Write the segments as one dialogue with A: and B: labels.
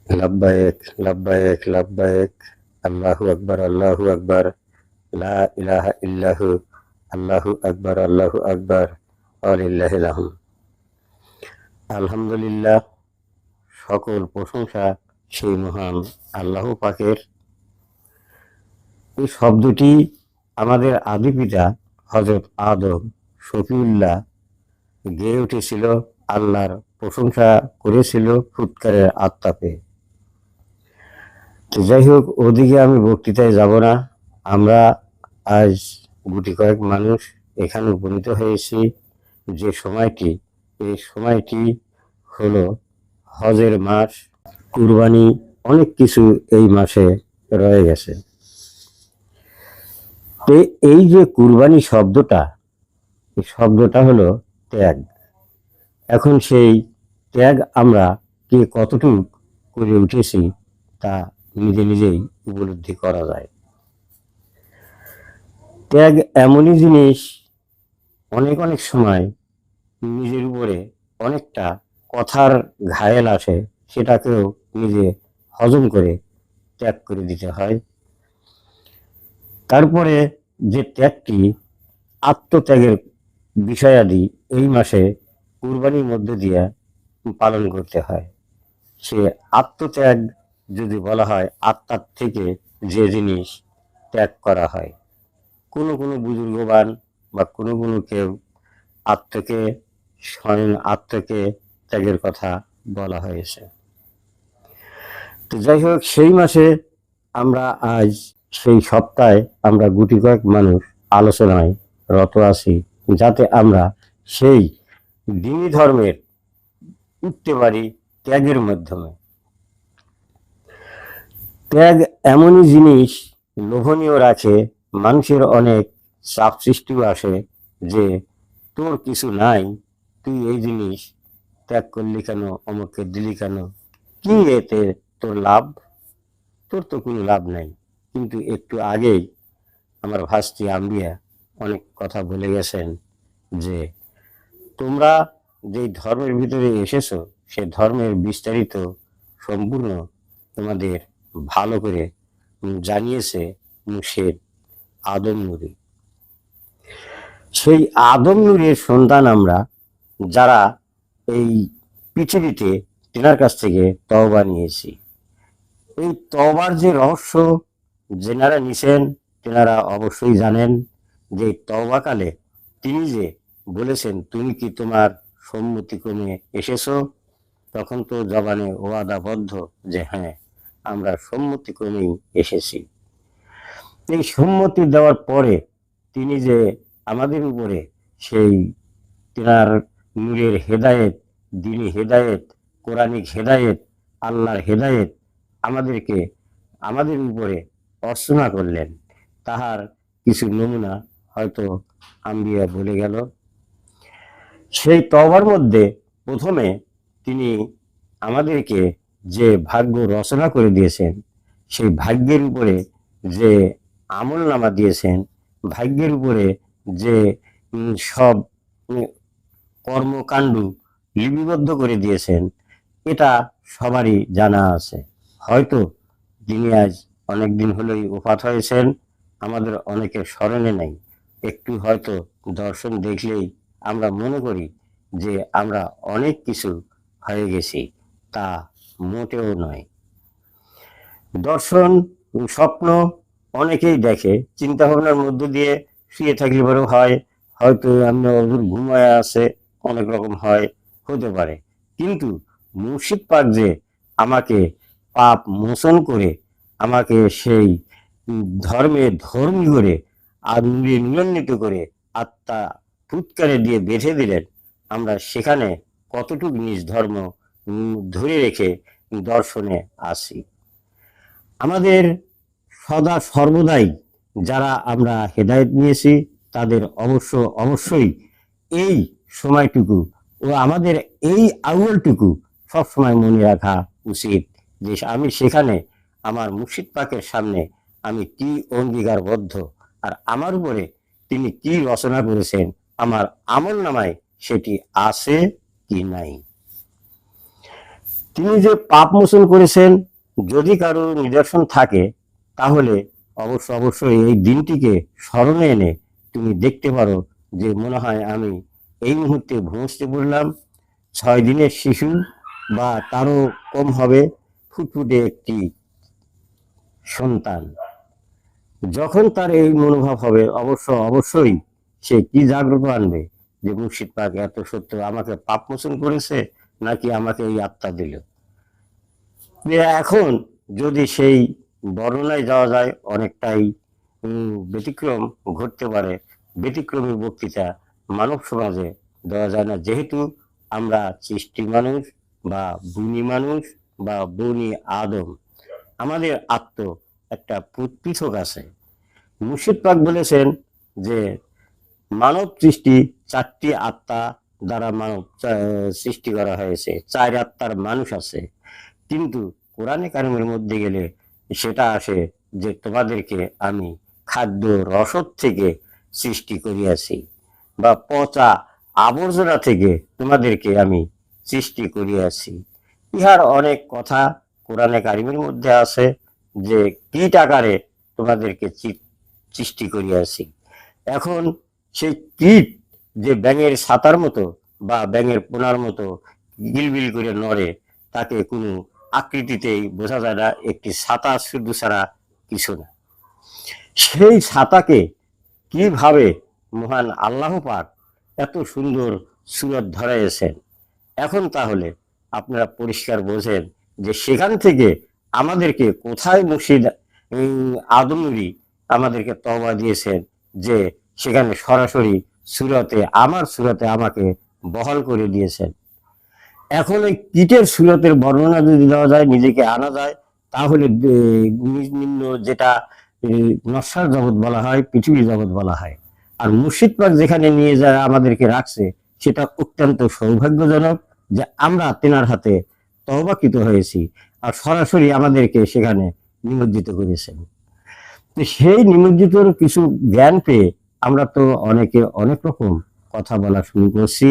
A: লাব্বায়েক লাব্বায়েক লাব্বায়েক, আল্লাহু আকবার আল্লাহু আকবার, লা ইলাহা ইল্লাহু, আল্লাহু আকবার আল্লাহু আকবার, ওয়ালিল্লাহিল হামদ। আলহামদুলিল্লাহ, সকল প্রশংসা সেই মহান আল্লাহ পাকের। এই শব্দটি আমাদের আদি পিতা হযরত আদম শফিউল্লাহ গেয়ে উঠেছিল, আল্লাহর প্রশংসা করেছিল ফুৎকারের আত্মাপে। তো যাই হোক, ওদিকে আমি বক্তৃতায় যাব না। আমরা আজ গুটি কয়েক মানুষ এখানে উপনীত হয়েছি। যে সময়টি, এই সময়টি হলো হজের মাস, কুরবানি, অনেক কিছু এই মাসে রয়ে গেছে। তো এই যে কুরবানি শব্দটা, এই শব্দটা হলো ত্যাগ। এখন সেই ত্যাগ আমরা কে কতটুকু করে উঠেছি তা নিজে নিজেই উপলব্ধি করা যায়। ত্যাগ এমনই জিনিস, অনেক অনেক সময় নিজের উপরে অনেকটা কথার ঘায়েল আসে, সেটাকেও নিজে হজম করে ত্যাগ করে দিতে হয়। তারপরে যে ত্যাগটি, আত্মত্যাগের বিষয়াদি এই মাসে কুরবানির মধ্য দিয়ে পালন করতে হয়। সে আত্মত্যাগ যদি বলা হয়, আত্মার থেকে যে জিনিস ত্যাগ করা হয়। কোনো কোনো বুজুর্গবান বা কোনো কোনো কেউ আত্মকে, স্বয়ং আত্মকে ত্যাগের কথা বলা হয়েছে। তো যাই হোক, সেই মাসে আমরা আজ, সেই সপ্তাহে আমরা গুটি কয়েক মানুষ আলোচনায় রত আছি, যাতে আমরা সেই দ্বীনি ধর্মের উঠতে পারি ত্যাগের মাধ্যমে। ত্যাগ এমনই জিনিস, লোভনীয় রাখে, মানুষের অনেক চাপ সৃষ্টিও আসে যে তোর কিছু নাই, তুই এই জিনিস ত্যাগ করলি কেন, অমুককে দিলি কেন, কি এতে তোর লাভ? তোর তো কোনো লাভ নাই। কিন্তু একটু আগেই আমার ভাস্তি আম্বিয়া অনেক কথা বলে গেছেন যে তোমরা যে ধর্মের ভিতরে এসেছো, সে ধর্মের বিস্তারিত সম্পূর্ণ তোমাদের ভালো করে জানিয়েছে মুর্শিদ আদম নূরি। সেই আদম নূরের সন্তান আমরা, যারা এই পৃথিবীতে তেনার কাছ থেকে তওবা নিয়েছি। এই তওবার যে রহস্য যেনারা নিছেন, তেনারা অবশ্যই জানেন যে তওবাকালে তিনি যে বলেছেন, তুমি কি তোমার সম্মতিক্রমে এসেছো? তখন তো জবানে ওয়াদাবদ্ধ যে হ্যাঁ, আমরা সম্মতিক্রমেই এসেছি। এই সম্মতি দেওয়ার পরে তিনি যে আমাদের উপরে সেই তেনার নূরের হেদায়েত, দ্বীনি হেদায়েত, কোরআনিক হেদায়েত, আল্লাহর হেদায়েত আমাদেরকে, আমাদের উপরে অর্চনা করলেন, তাহার কিছু নমুনা হয়তো আম্বিয়া বলে গেল। সেই তওবার মধ্যে প্রথমে তিনি আমাদেরকে যে ভাগ্য রচনা করে দিয়েছেন, সেই ভাগ্যের উপরে যে আমল নামা দিয়েছেন, ভাগ্যের উপরে যে সব কর্মকাণ্ড লিপিবদ্ধ করে দিয়েছেন, এটা সবারই জানা আছে। হয়তো তিনি আজ অনেকদিন হলেই ওফাত হয়েছেন, আমাদের অনেকের স্মরণে নাই। একটু হয়তো দর্শন দেখলেই আমরা মনে করি যে আমরা অনেক কিছু হয়ে গেছি, তা মোটেও নয়। দর্শন, স্বপ্ন অনেকেই দেখে, চিন্তা ভাবনার মধ্য দিয়ে শুয়ে থাকলে পরেও হয়, হয়তো আমরা ঘুমায় আছে, অনেক রকম হয়, হতে পারে। কিন্তু মুর্শিদ পাক যে আমাকে পাপ মোচন করে, আমাকে সেই ধর্মে ধর্মী করে, আর নুরান্বিত করে, আত্মা ফুৎকারে দিয়ে বেঁধে দিলেন, আমরা সেখানে কতটুকু নিজ ধর্ম ধরে রেখে দর্শনে আসি। আমাদের সদা সর্বদাই যারা আমরা হেদায়েত নিয়েছি, তাদের অবশ্যই এই সময়টুকু ও আমাদের এই আউয়ালটুকু সবসময় মনে রাখা উচিত যে আমি সেখানে আমার মুর্শিদ পাকের সামনে আমি কি অঙ্গীকারবদ্ধ, আর আমার উপরে তিনি কি রচনা করেছেন, আমার আমল নামায় সেটি আছে কি নাই। তিনি যে পাপ মোচন করেছেন, যদি কারো নিদর্শন থাকে তাহলে অবশ্যই এই দিনটিকে স্মরণে এনে তুমি দেখতে পারো যে মনে হয় আমি এই মুহূর্তে ভূমিষ্ঠে পড়লাম 6 দিনের শিশু বা তারও কম হবে, ফুটফুটে একটি সন্তান। যখন তার এই মনোভাব হবে অবশ্যই সে কি জাগ্রত আনবে যে মুর্শিদ পাক এত সত্য আমাকে পাপ মোচন করেছে, নাকি আমাকে এই আত্মা দিল। এখন যদি সেই বর্ণনায় যাওয়া যায়, অনেকটাই ব্যতিক্রম ঘটতে পারে। ব্যতিক্রমী বক্তৃতা মানব সমাজে দেওয়া যায় না, যেহেতু আমরা সৃষ্টি মানুষ বা বুনি মানুষ বা বনি আদম, আমাদের আত্ম একটা পৃথক আছে। মুর্শিদ পাক বলেছেন যে মানব সৃষ্টি 4টি আত্মা দ্বারা মানব সৃষ্টি করা হয়েছে, 4 আত্মার মানুষ আছে। কিন্তু কোরআনে কারিমের মধ্যে গেলে সেটা আসে যে তোমাদেরকে আমি খাদ্য রসদ থেকে সৃষ্টি করিয়াছি, বা পচা আবর্জনা থেকে তোমাদেরকে আমি সৃষ্টি করিয়াছি। ইহার অনেক কথা কোরআনে কারিমের মধ্যে আছে যে কীট আকারে তোমাদেরকে সৃষ্টি করিয়াছি। এখন সেই কীট যে ব্যাঙের ছাতার মতো বা ব্যাঙের পোনার মতো গিলবিল করে নড়ে, তাকে কোনো আকৃতিতেই বোঝা যায় না, একটি ছাতা শুধু ছাড়া কিছু না। সেই ছাতাকে কিভাবে মহান আল্লাহ পাক এত সুন্দর সুরত ধরাইয়েছেন, এখন তাহলে আপনারা পরিষ্কার বোঝেন যে সেখান থেকে আমাদেরকে কোথায় মুর্শিদ আদম নবী আমাদেরকে তওবা দিয়েছেন, যে সেখানে সরাসরি সুরতে আমাকে বহাল করে দিয়েছেন। এখন ওই কীটের সুরতের বর্ণনা যদি দেওয়া যায়, নিজেকে আনা যায়, তাহলে নিম্ন যেটা নশ্বর জগৎ বলা হয়, পৃথিবীর জগৎ বলা হয়। আর মুর্শিদ পাক যেখানে নিয়ে যায় আমাদেরকে রাখছে, সেটা অত্যন্ত সৌভাগ্যজনক যে আমরা তেনার হাতে তওবাকৃত হয়েছি, আর সরাসরি আমাদেরকে সেখানে নিমজ্জিত করেছেন। তো সেই নিমজ্জিতর কিছু জ্ঞান পেয়ে আমরা তো অনেকে অনেক রকম কথা বলা শুরু করছি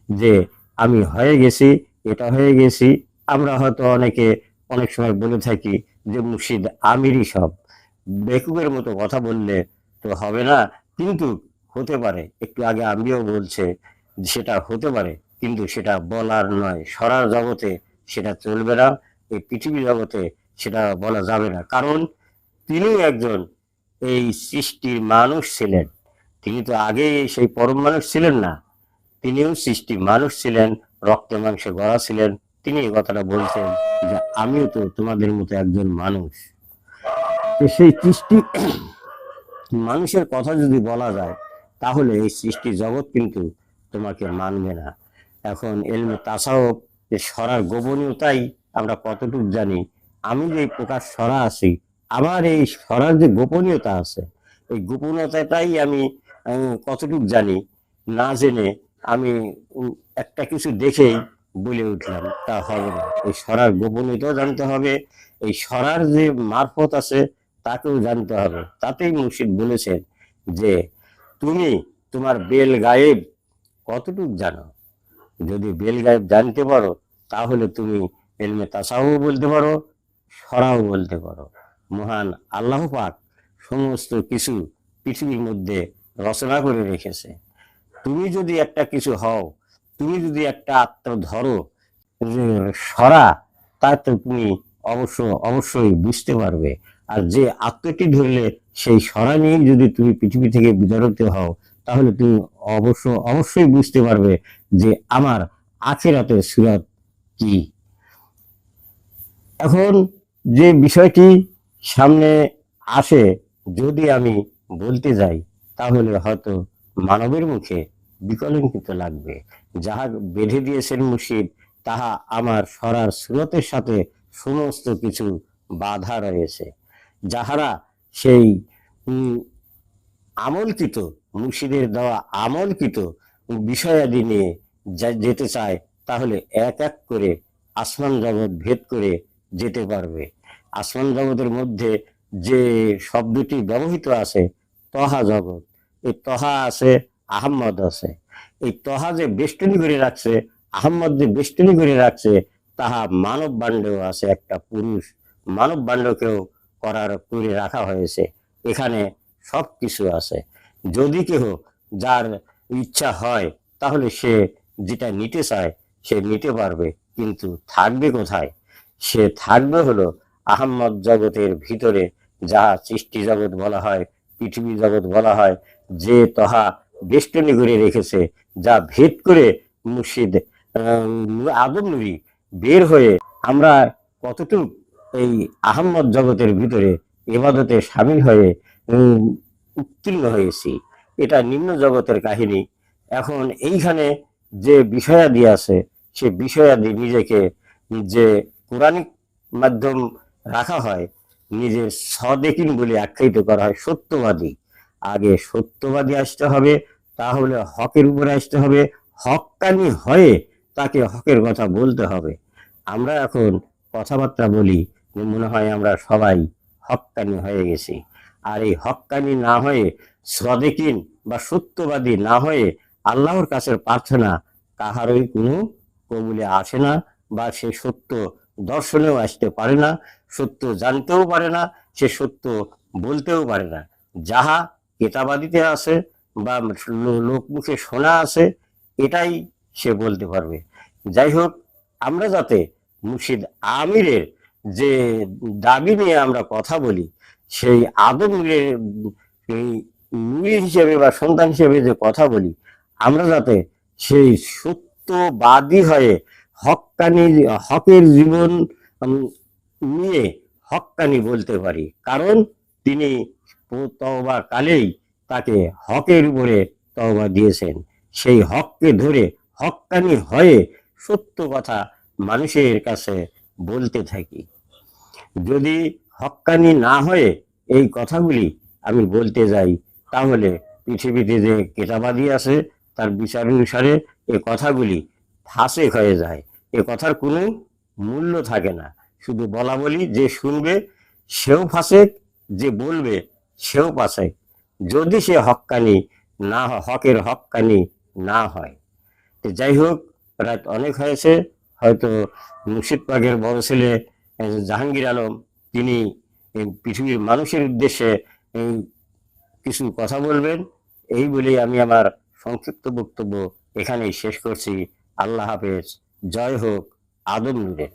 A: যে আমি হয়ে গেছি, এটা হয়ে গেছি। আমরা হয়তো অনেকে অনেক সময় বলে থাকি যে মুর্শিদ আমিরই সব। বেকুবের মতো কথা বললে তো হবে না, কিন্তু হতে পারে। একটু আগে আমিও বলছে সেটা হতে পারে, কিন্তু সেটা বলার নয়। সরার জগতে সেটা চলবে না, এই পৃথিবী জগতে সেটা বলা যাবে না। কারণ তিনি একজন এই সৃষ্টির মানুষ ছিলেন। তিনি তো আগে সেই পরম মানুষ ছিলেন না, তিনিও সৃষ্টি মানুষ ছিলেন, রক্তে মাংসে গড়া ছিলেন। তিনি এই কথাটা বলছেন যে আমিও তো তোমাদের মতো একজন মানুষ। তো সেই সৃষ্টি মানুষের কথা যদি বলা যায়, তাহলে এই সৃষ্টি জগৎ কিন্তু তোমাকে মানবে না। এখন এলমে তাসাউফ যে সরার গোপনীয়তাই আমরা কতটুকু জানি, আমি যে প্রকাশ সরা আছি, আমার এই সরার যে গোপনীয়তা আছে, এই গোপনীয়তাটাই আমি কতটুকু জানি, না জেনে আমি একটা কিছু দেখেই বলে উঠলাম, তা হবে না। এই সরার গোপনীয়তাও জানতে হবে, এই সরার যে মারফত আছে তাকেও জানতে হবে। তাতেই মুর্শিদ বলেছেন যে তুমি তোমার বেল গায়েব কতটুকু জানো। যদি বেল গায়েব জানতে পারো, তাহলে তুমি এলমে তাসাউফ বলতে পারো, সরাও বলতে পারো। মহান আল্লাহ পাক সমস্ত কিছু পৃথিবীর মধ্যে রচনা করে রেখেছে। তুমি যদি একটা কিছু হও, তুমি যদি একটা আত্মা ধরো সরা, তা তো তুমি অবশ্যই বুঝতে পারবে। আর যে আত্মটি ধরলে সেই সরা নিয়ে যদি তুমি পৃথিবী থেকে বিতাড়িত হও, তাহলে তুমি অবশ্যই বুঝতে পারবে যে আমার আখিরাতের সুরাত কি। এখন যে বিষয়টি সামনে আসে, যদি আমি বলতে যাই, তাহলে হয়তো মানবের মুখে বিকলঙ্কিত লাগবে। যাহা বেঁধে দিয়েছেন মুর্শিদ, তাহা আমার সরার সুরতের সাথে সমস্ত কিছু বাধা রয়েছে। যাহারা সেই আমলকৃত মুর্শিদের দেওয়া আমলকৃত বিষয়াদি নিয়ে যেতে চায়, তাহলে এক এক করে আসমান জগৎ ভেদ করে যেতে পারবে। আসমান জগতের মধ্যে যে শব্দটি ব্যবহৃত আছে, তহা জগৎ, এই তহা আছে, আহম্মদ আছে। এই তহা যে বেষ্টনী করে রাখছে, আহম্মদ যে বেষ্টনী করে রাখছে, তাহা মানব বান্ডেও আছে, একটা পুরুষ মানব বান্ডকেও করে রাখা হয়েছে। এখানে সব কিছু আছে। যদি কেহ যার ইচ্ছা হয় তাহলে সে যেটা নিতে চায় সে নিতে পারবে, কিন্তু থাকবে কোথায়? সে থাকবে হলো আহাম্মদ জগতের ভিতরে, যাহা সৃষ্টি জগৎ বলা হয়, পৃথিবী জগৎ বলা হয়, যে তহা বেষ্টনী করে রেখেছে, যা ভেদ করে মুর্শিদ আদম নূরি বের হয়ে আমরা কতটুক এই আহাম্মদ জগতের ভিতরে এবাদতে সামিল হয়ে উত্তীর্ণ হয়েছি, এটা নিম্ন জগতের কাহিনী। এখন এইখানে যে বিষয়াদি আছে সে বিষয়াদি নিজেকে যে পৌরাণিক মাধ্যম রাখা হয়, নিজের স্বদেকিন বলে আখ্যায়িত করা হয়, সত্যবাদী। আগে সত্যবাদী আসতে হবে, তাহলে হকের উপরে আসতে হবে, হক্কানি হয়ে তাকে হকের কথা বলতে হবে। আমরা এখন কথাবার্তা বলি, মনে হয় আমরা সবাই হক্কানি হয়ে গেছি। আর এই হক্কানি না হয়ে, সদেকিন বা সত্যবাদী না হয়ে আল্লাহর কাছে প্রার্থনা কাহারই কোনো কবুলে আসে না, বা সে সত্য দর্শনেও আসতে পারে না, সত্য জানতেও পারে না, সে সত্য বলতেও পারে না। যাহা কেতাবাদিতে আছে বা লোকমুখে শোনা আছে, এটাই সে বলতে পারবে। যাই হোক, আমরা যাতে মুর্শিদ আমিরের যে দাবি নিয়ে আমরা কথা বলি, সেই আদম নূরের এই নূর হিসেবে বা সন্তান হিসেবে যে কথা বলি, আমরা যাতে সেই সত্যবাদী হয়ে হক্কানি হকের জীবন নিয়ে হক্কানি বলতে পারি। কারণ তিনি তওবা কালেই তাকে হকের উপরে তওবা দিয়েছেন। সেই হককে ধরে হক্কানি হয়ে সত্য কথা মানুষের কাছে বলতে থাকি। যদি হক্কানি না হয়ে এই কথাগুলি আমি বলতে যাই, তাহলে পৃথিবীতে যে কেতাবাদি আছে তার বিচার অনুসারে এ কথাগুলি ফাঁসেক হয়ে যায়। এ কথার কোনো মূল্য থাকে না। শুধু বলা বলি, যে শুনবে সেও ফাঁসেক, যে বলবে সেও ফাঁসেক, যদি সে হক্কানি না হকের হক্কানি না হয়। যাই হোক, রাত অনেক হয়েছে। হয়তো মুর্শিদ পাকের বড় ছেলে জাহাঙ্গীর আলম তিনি পৃথিবীর মানুষের উদ্দেশ্যে কিছু কথা বলবেন। এই বলেই আমি আমার সংক্ষিপ্ত বক্তব্য এখানেই শেষ করছি। আল্লাহ হাফেজ। জয় হোক আদম নূরের।